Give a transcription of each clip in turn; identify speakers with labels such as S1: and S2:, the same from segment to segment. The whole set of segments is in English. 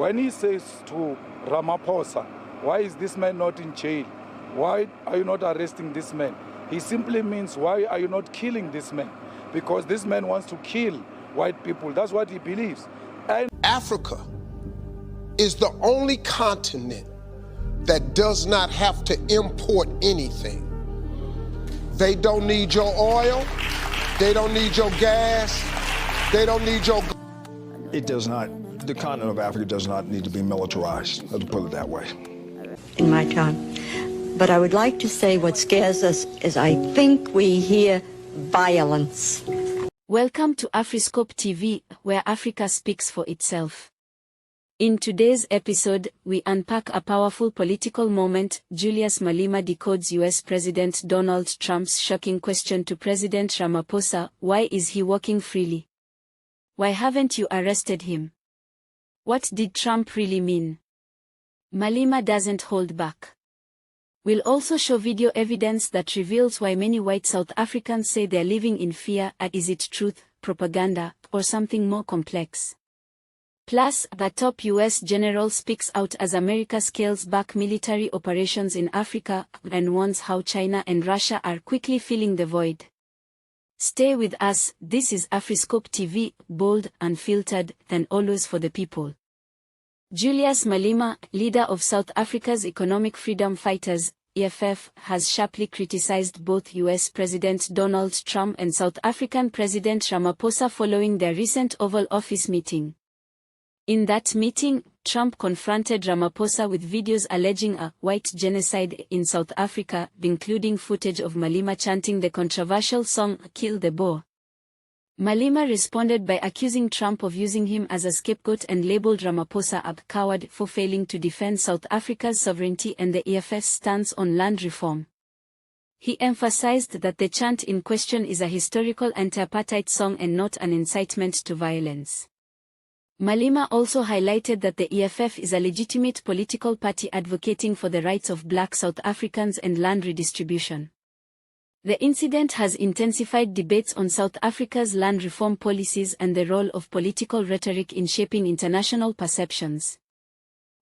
S1: when he says to Ramaphosa, why is this man not in jail? Why are you not arresting this man? He simply means, why are you not killing this man? Because this man wants to kill white people. That's what he believes. And
S2: Africa is the only continent that does not have to import anything. They don't need your oil. They don't need your gas. They don't need your...
S3: It does not, the continent of Africa does not need to be militarized, let's put it that way.
S4: In my time. But I would like to say what scares us is I think we hear violence.
S5: Welcome to Afriscope TV, where Africa speaks for itself. In today's episode, we unpack a powerful political moment. Julius Malema decodes US President Donald Trump's shocking question to President Ramaphosa: why is he walking freely? Why haven't you arrested him? What did Trump really mean? Malema doesn't hold back. We'll also show video evidence that reveals why many white South Africans say they're living in fear. Is it truth, propaganda, or something more complex? Plus, the top US general speaks out as America scales back military operations in Africa and warns how China and Russia are quickly filling the void. Stay with us. This is Afriscope TV, bold, unfiltered, and always for the people. Julius Malema, leader of South Africa's Economic Freedom Fighters, EFF, has sharply criticized both US President Donald Trump and South African President Ramaphosa following their recent Oval Office meeting. In that meeting, Trump confronted Ramaphosa with videos alleging a white genocide in South Africa, including footage of Malema chanting the controversial song "Kill the Boer." Malema responded by accusing Trump of using him as a scapegoat and labeled Ramaphosa a coward for failing to defend South Africa's sovereignty and the EFF's stance on land reform. He emphasized that the chant in question is a historical anti-apartheid song and not an incitement to violence. Malema also highlighted that the EFF is a legitimate political party advocating for the rights of black South Africans and land redistribution. The incident has intensified debates on South Africa's land reform policies and the role of political rhetoric in shaping international perceptions.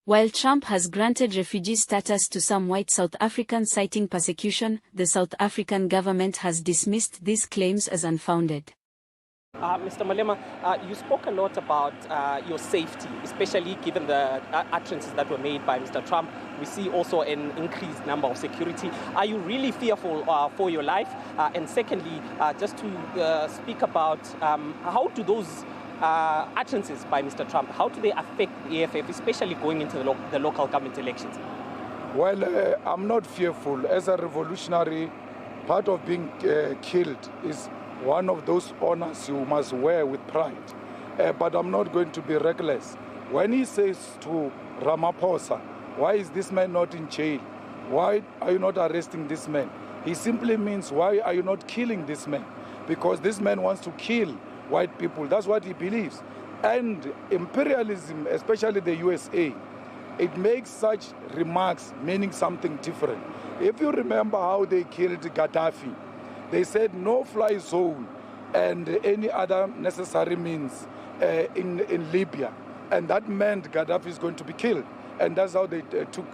S5: While Trump has granted refugee status to some white South Africans citing persecution, the South African government has dismissed these claims as unfounded.
S6: Mr. Malema, you spoke a lot about your safety, especially given the utterances that were made by Mr. Trump. We see also an increased number of security. Are you really fearful for your life? And secondly, just to speak about how do those utterances by Mr. Trump, how do they affect the EFF, especially going into the local government elections?
S1: Well, I'm not fearful. As a revolutionary, part of being killed is one of those honors you must wear with pride. But I'm not going to be reckless. When he says to Ramaphosa, why is this man not in jail? Why are you not arresting this man? He simply means, why are you not killing this man? Because this man wants to kill white people. That's what he believes. And imperialism, especially the USA, it makes such remarks meaning something different. If you remember how they killed Gaddafi, they said no-fly zone and any other necessary means in Libya. And that meant Gaddafi is going to be killed. And that's how they took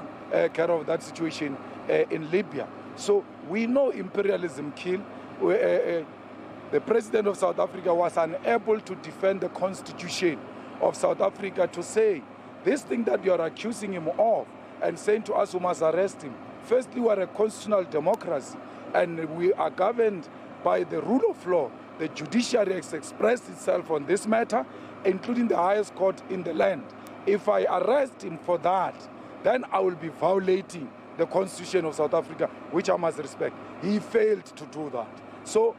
S1: care of that situation in Libya. So we know imperialism killed. The president of South Africa was unable to defend the constitution of South Africa to say, this thing that you are accusing him of and saying to us we must arrest him. Firstly, we are a constitutional democracy. And we are governed by the rule of law. The judiciary has expressed itself on this matter, including the highest court in the land. If I arrest him for that, then I will be violating the Constitution of South Africa, which I must respect. He failed to do that. So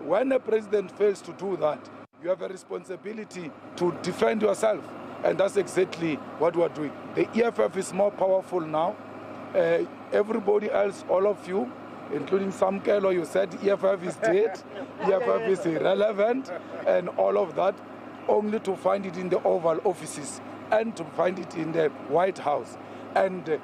S1: when a president fails to do that, you have a responsibility to defend yourself. And that's exactly what we're doing. The EFF is more powerful now. Everybody else, all of you, including Sam Kelo, you said EFF is dead, EFF is irrelevant, and all of that, only to find it in the Oval Offices and to find it in the White House. And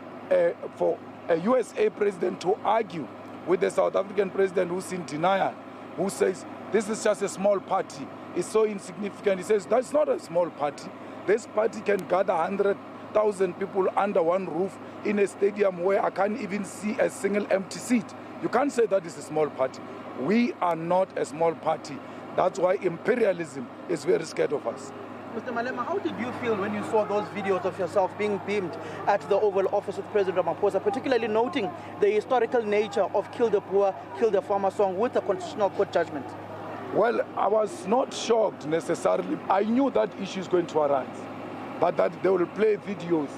S1: for a USA president to argue with the South African president who's in denial, who says, this is just a small party, it's so insignificant. He says, that's not a small party. this party can gather 100,000 people under one roof in a stadium where I can't even see a single empty seat. You can't say that is a small party. We are not a small party. That's why imperialism is very scared of us.
S7: Mr. Malema, how did you feel when you saw those videos of yourself being beamed at the Oval Office with President Ramaphosa, particularly noting the historical nature of Kill the Poor, Kill the Farmer song with the Constitutional Court judgment?
S1: Well, I was not shocked necessarily. I knew that issue is going to arise, but that they will play videos,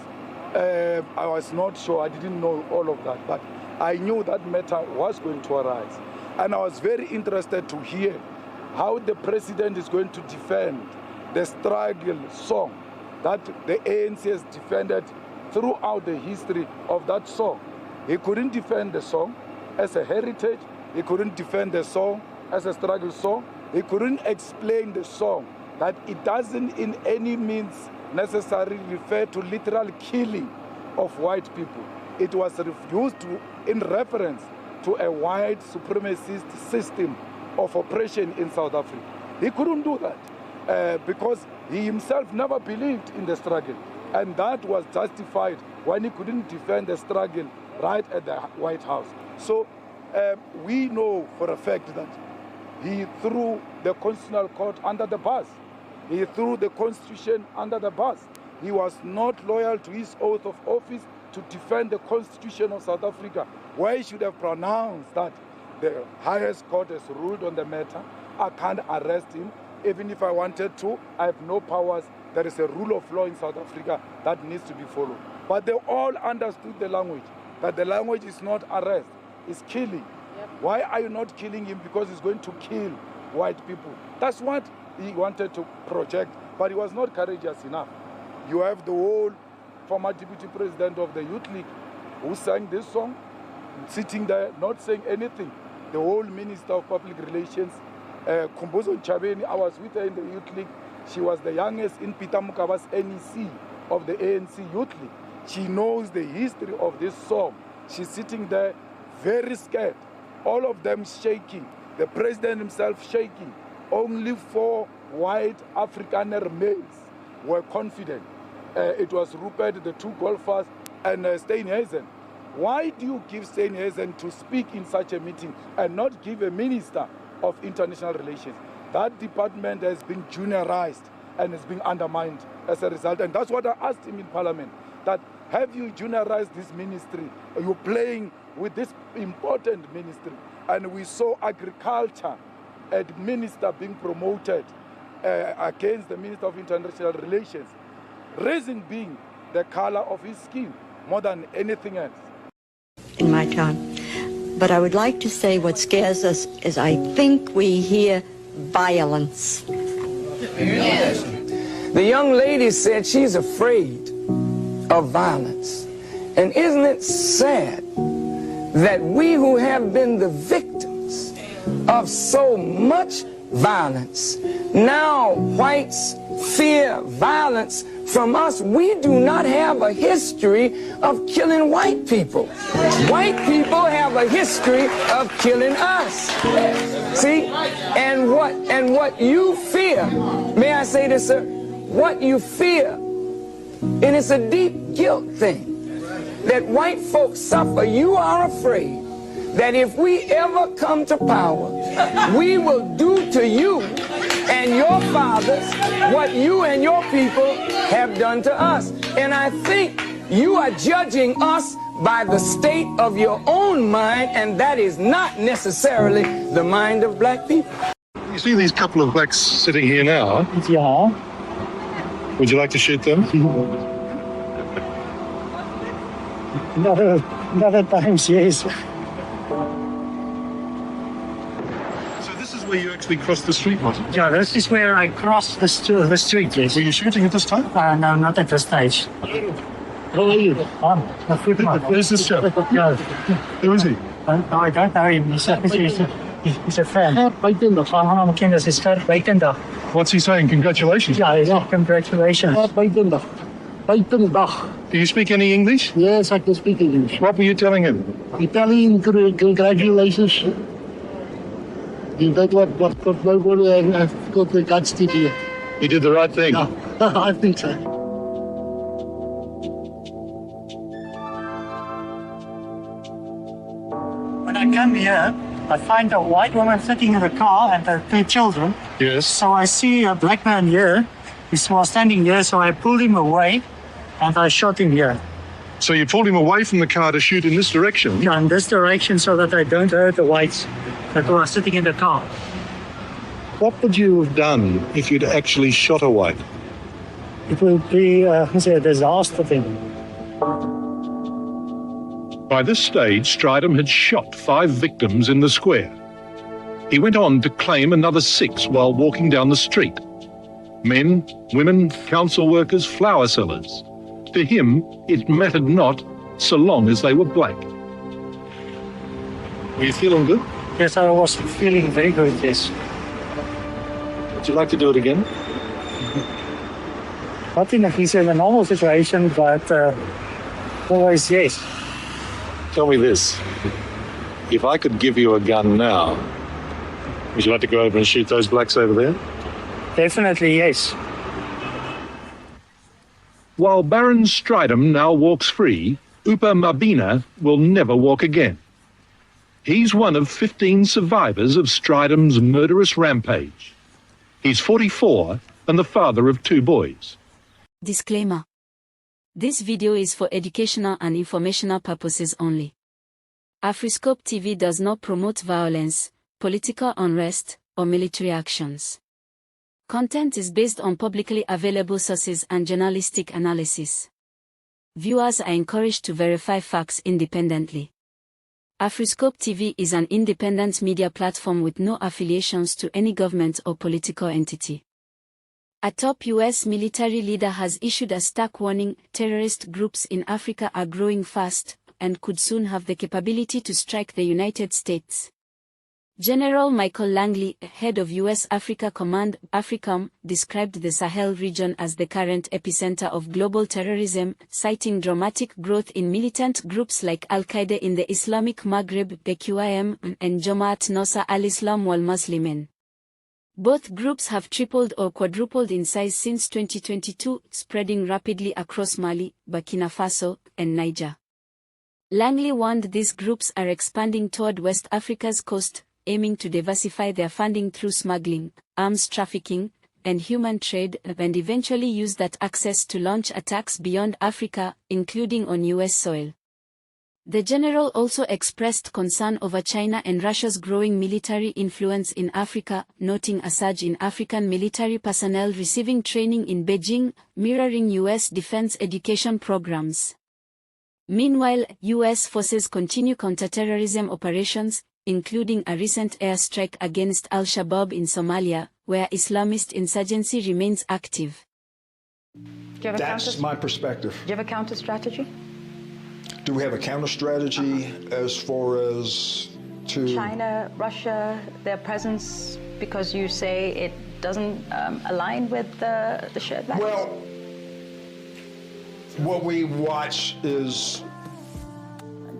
S1: I was not sure. I didn't know all of that, but I knew that matter was going to arise. And I was very interested to hear how the president is going to defend the struggle song that the ANC has defended throughout the history of that song. He couldn't defend the song as a heritage. He couldn't defend the song as a struggle song. He couldn't explain the song that it doesn't in any means necessarily refer to literal killing of white people. It was used in reference to a white supremacist system of oppression in South Africa. He couldn't do that. Because he himself never believed in the struggle. And that was justified when he couldn't defend the struggle right at the White House. So we know for a fact that he threw the Constitutional Court under the bus. He threw the Constitution under the bus. He was not loyal to his oath of office to defend the Constitution of South Africa, where he should have pronounced that the highest court has ruled on the matter. I can't arrest him. Even if I wanted to, I have no powers. There is a rule of law in South Africa that needs to be followed. But they all understood the language, that the language is not arrest, it's killing. Yep. Why are you not killing him? Because he's going to kill white people. That's what he wanted to project, but he was not courageous enough. You have the whole former deputy president of the Youth League who sang this song, sitting there, not saying anything. The whole minister of public relations, Kumbuzo Chabeni, I was with her in the Youth League. She was the youngest in Peter Mukaba's NEC of the ANC Youth League. She knows the history of this song. She's sitting there very scared. All of them shaking. The president himself shaking. Only 4 white Afrikaner males were confident. It was Rupert, the 2 golfers, and Steenhuisen. Why do you give Steenhuisen to speak in such a meeting and not give a minister of international relations? That department has been juniorized and is being undermined as a result. And that's what I asked him in Parliament, that have you juniorized this ministry? Are you playing with this important ministry? And we saw agriculture, a minister being promoted against the Minister of International Relations. Reason being the color of his skin more than anything else.
S4: In my time. But I would like to say what scares us is I think we hear violence.
S8: Yes. The young lady said she's afraid of violence. And isn't it sad that we who have been the victims of so much violence, now whites fear violence from us? We do not have a history of killing white people. White people have a history of killing us. See? And what you fear, may I say this, sir? What you fear, and it's a deep guilt thing, that white folks suffer. You are afraid that if we ever come to power, we will do to you and your fathers what you and your people have done to us. And I think you are judging us by the state of your own mind, and that is not necessarily the mind of black people.
S9: You see these couple of blacks sitting here now?
S10: Yeah.
S9: Would you like to shoot them?
S10: Not at times, yes.
S9: So this is where you actually crossed the street, was it?
S10: Yeah, this is where I crossed the street, yes.
S9: Were you shooting at this time?
S10: No, not at this stage. How are you? I'm a footman.
S9: Where's this chap?
S10: Yeah.
S9: Who is he?
S10: No, I don't know him. He's a fan.
S9: What's he saying? Congratulations.
S10: Yeah, congratulations.
S9: Do you speak any English?
S10: Yes, I can speak English.
S9: What were you telling him?
S10: You tell him congratulations. You did what nobody got the guts to do.
S9: You did the right thing.
S10: Yeah. I think so. When I come here, I find a white woman sitting in the car and her 2 children.
S9: Yes.
S10: So I see a black man here. He was standing here, so I pulled him away and I shot him here.
S9: So you pulled him away from the car to shoot in this direction?
S10: Yeah, in this direction so that I don't hurt the whites that were sitting in the car.
S9: What would you have done if you'd actually shot a white?
S10: It will be a disaster thing.
S9: By this stage, Stridham had shot 5 victims in the square. He went on to claim another 6 while walking down the street. Men, women, council workers, flower sellers. To him, it mattered not, so long as they were black. Were you feeling good?
S10: Yes, I was feeling very good, yes.
S9: Would you like to do it again?
S10: Not in a normal situation, but always yes.
S9: Tell me this. If I could give you a gun now, would you like to go over and shoot those blacks over there?
S10: Definitely yes.
S9: While Baron Stridham now walks free, Upa Mabina will never walk again. He's one of 15 survivors of Stridham's murderous rampage. He's 44 and the father of 2 boys.
S5: Disclaimer. This video is for educational and informational purposes only. Afriscope TV does not promote violence, political unrest, or military actions. Content is based on publicly available sources and journalistic analysis. Viewers are encouraged to verify facts independently. Afriscope TV is an independent media platform with no affiliations to any government or political entity. A top U.S. military leader has issued a stark warning: terrorist groups in Africa are growing fast and could soon have the capability to strike the United States. General Michael Langley, head of U.S. Africa Command, AFRICOM, described the Sahel region as the current epicenter of global terrorism, citing dramatic growth in militant groups like Al-Qaeda in the Islamic Maghreb, ECOWAS, and Jamaat Nasr al-Islam wal-Muslimin. Both groups have tripled or quadrupled in size since 2022, spreading rapidly across Mali, Burkina Faso, and Niger. Langley warned these groups are expanding toward West Africa's coast, aiming to diversify their funding through smuggling, arms trafficking, and human trade, and eventually use that access to launch attacks beyond Africa, including on U.S. soil. The general also expressed concern over China and Russia's growing military influence in Africa, noting a surge in African military personnel receiving training in Beijing, mirroring U.S. defense education programs. Meanwhile, U.S. forces continue counterterrorism operations, including a recent airstrike against Al-Shabaab in Somalia, where Islamist insurgency remains active.
S3: That's my perspective.
S11: Do you have a counter-strategy?
S3: Do we have a counter-strategy as far as to...
S11: China, Russia, their presence, because you say it doesn't align with the shared values?
S3: Well, what we watch is,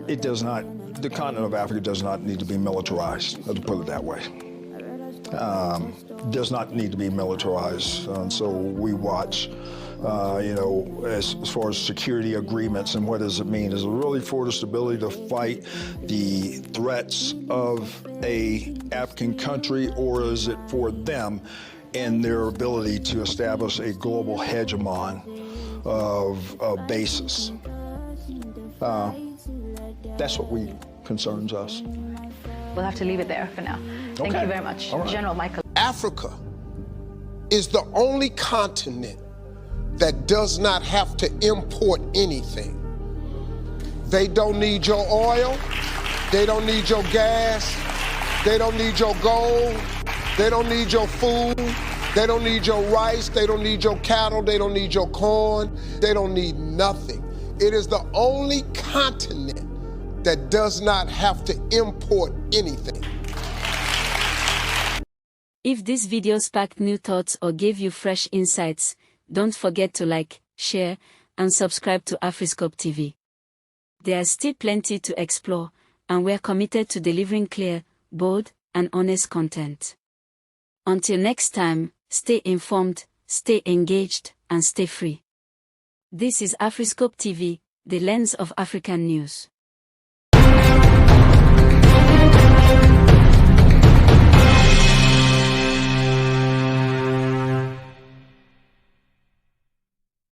S3: it does not, the continent of Africa does not need to be militarized, let's put it that way. Does not need to be militarized. And so we watch, as far as security agreements and what does it mean? Is it really for the stability to fight the threats of a African country, or is it for them and their ability to establish a global hegemon of basis? That's what concerns us.
S11: We'll have to leave it there for now. Thank you very much. Right. General Michael.
S2: Africa is the only continent that does not have to import anything. They don't need your oil, they don't need your gas, they don't need your gold, they don't need your food, they don't need your rice, they don't need your cattle, they don't need your corn, they don't need nothing. It is the only continent that does not have to import anything.
S5: If this video sparked new thoughts or gave you fresh insights, don't forget to like, share, and subscribe to Afriscope TV. There is still plenty to explore, and we're committed to delivering clear, bold, and honest content. Until next time, stay informed, stay engaged, and stay free. This is Afriscope TV, the lens of African news.